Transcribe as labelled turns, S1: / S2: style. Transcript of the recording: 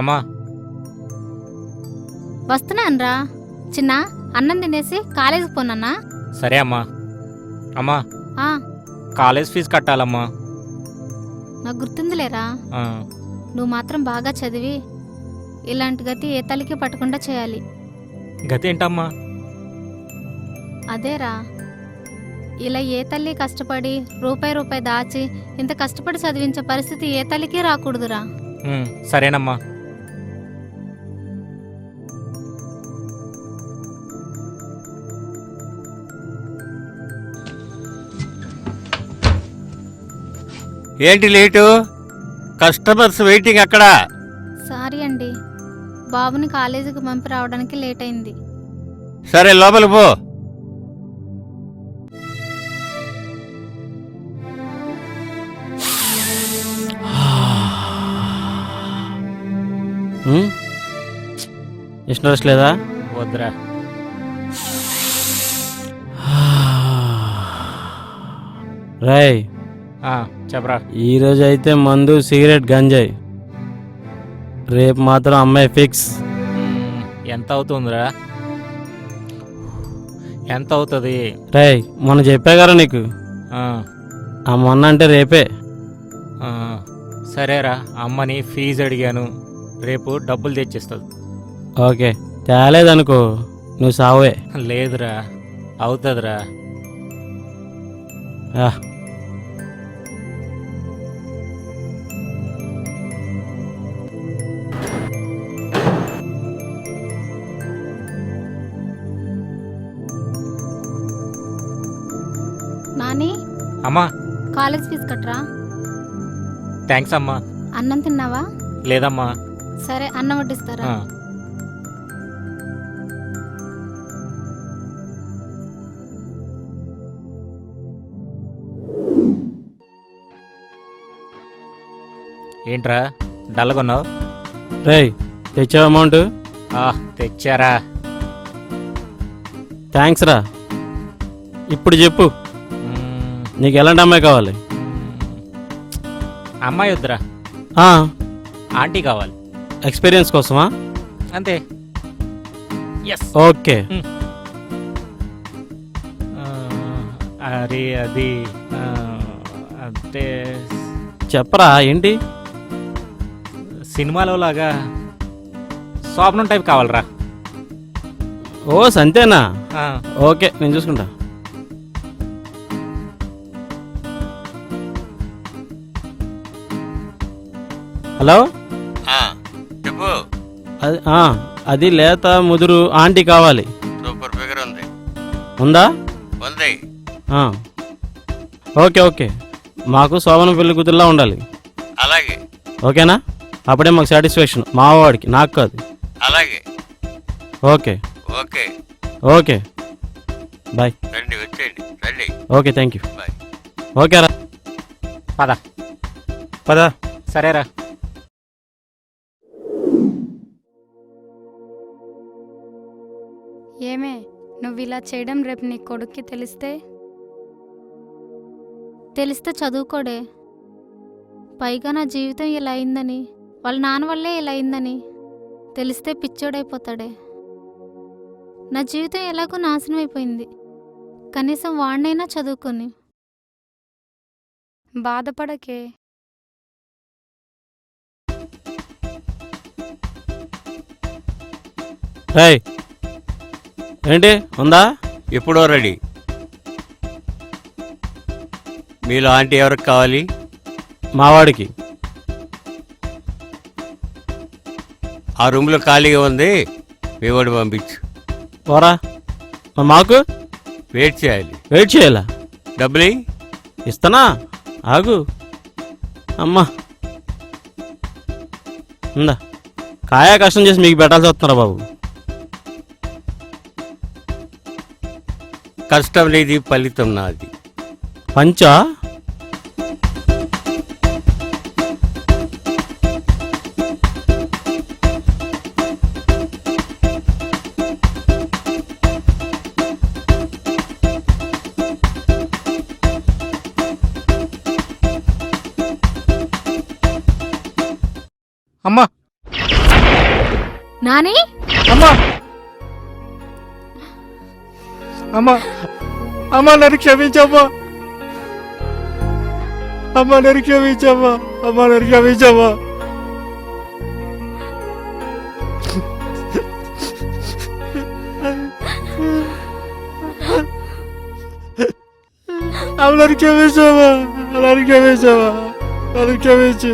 S1: అమ్మా
S2: వస్తున్నానరా చిన్న. అన్నం తినేసి కాలేజీకి పోనన్నా.
S1: సరే అమ్మా. అమ్మా
S2: ఆ,
S1: కాలేజ్ ఫీజు కట్టాలమ్మా.
S2: నాకు గుర్తుందిలేరా.
S1: ఆ,
S2: నువ్వు మాత్రం బాగా చదివి ఇలాంటి గతి ఏ తల్లికి పట్టకుండా చేయాలి.
S1: గతి ఏంటమ్మా?
S2: అదేరా, ఇలా ఏ తల్లి కష్టపడి రూపాయి దాచి ఇంత కష్టపడి చదివించే పరిస్థితి ఏ తల్లికి రాకూడదురా.
S1: సరేనమ్మా.
S3: ఏంటి లేటు? కస్టమర్స్ వెయిటింగ్ అక్కడ.
S2: సారీ అండి, బాబుని కాలేజీకి పంపి రావడానికి లేట్ అయింది.
S3: సరే లోపలికి పో.
S4: ఇంట్రెస్ట్ లేదా?
S1: వద్దురా.
S4: రాయ్,
S1: చెప్పరా.
S4: ఈరోజు అయితే మందు సిగరెట్ గంజాయి, రేపు మాత్రం అమ్మాయి ఫిక్స్.
S1: ఎంత అవుతుందిరా? ఎంత అవుతుంది?
S4: రాయ్, మొన్న చెప్పా కదా నీకు, ఆ మొన్న అంటే రేపే.
S1: సరేరా, అమ్మని ఫీజు అడిగాను, రేపు డబ్బులు తెచ్చిస్తుంది.
S4: ఓకే, తేలేదనుకో నువ్వు సావే.
S1: లేదురా, అవుతుందిరా.
S2: నాని,
S1: అమ్మా
S2: కాలేజ్ ఫీజు కట్టరా.
S1: థ్యాంక్స్ అమ్మా.
S2: అన్నం తిన్నావా?
S1: లేదమ్మా.
S2: సరే, అన్నం వడ్డిస్తారా?
S1: ఏంట్రా డల్గొన్నావు?
S4: రేయ్, తెచ్చావు అమౌంట్?
S1: తెచ్చారా.
S4: థ్యాంక్స్ రా. ఇప్పుడు చెప్పు, నీకు ఎలాంటి అమ్మాయి కావాలి?
S1: అమ్మాయి వద్దురా, ఆంటీ కావాలి.
S4: ఎక్స్పీరియన్స్ కోసమా?
S1: అంతే. ఎస్.
S4: ఓకే.
S1: అరే అది అంటే
S4: చెప్పరా ఏంటి?
S1: సినిమాలో లాగా స్వప్నం టైప్ కావాలరా.
S4: ఓ సంతేనా? ఓకే, నేను చూసుకుంటా. హలో,
S3: చెప్పు.
S4: అది లేత ముదురు ఆంటీ కావాలి.
S3: సూపర్ ఫిగర్ ఉంది.
S4: ఉందా?
S3: ఉంది.
S4: ఓకే ఓకే, మాకు శోభన పెళ్లి కూతురులా ఉండాలి.
S3: అలాగే.
S4: ఓకేనా? అప్పుడే మాకు సాటిస్ఫాక్షన్, మావాడికి, నాకు కాదు.
S3: అలాగే.
S4: Okay
S3: okay
S4: okay, bye.
S3: రండి, వచ్చేయండి, రండి.
S4: Okay, thank you.
S3: బాయ్.
S4: ఓకేరా,
S1: పద.
S4: పద.
S1: సరేరా.
S2: ఏమే, నువ్వు ఇలా చేయడం రేపు నీ కొడుక్కి తెలిస్తే చదువుకోడే. పైగా నా జీవితం ఇలా అయిందని, వాళ్ళ నాన్న వల్లే ఇలా అయిందని తెలిస్తే పిచ్చోడైపోతాడే. నా జీవితం ఎలాగో నాశనం అయిపోయింది. కనీసం వాడినైనా చదువుకొని. బాధపడకే.
S4: రేయ్, ఏంటి ఉందా?
S3: ఎప్పుడో రెడీ. మీలో ఆంటీ ఎవరికి కావాలి?
S4: మావాడికి.
S3: ఆ రూమ్లో ఖాళీగా ఉంది, మీ వాడు పంపించు.
S4: ఓరా, మాకు
S3: వెయిట్ చేయాలి.
S4: వెయిట్ చేయాలా?
S3: డబ్బులు
S4: ఇస్తానా? ఆగు. అమ్మా, ఉందా? కాయా కష్టం చేసి మీకు పెట్టాల్సి వస్తున్నారా బాబు?
S3: కష్టం లేది, ఫలితం నాది.
S4: పంచా?
S1: అమ్మా
S2: నాని
S1: అమ్మా అమ్మా అమ్మా నన్ను క్షమించమ్మా. అమ్మా నన్ను క్షమించమ్మా. అమ్మా నన్ను క్షమించమ్మా. నన్ను క్షమించమ్మా. నన్ను క్షమించమ్మా. నన్ను క్షమించు.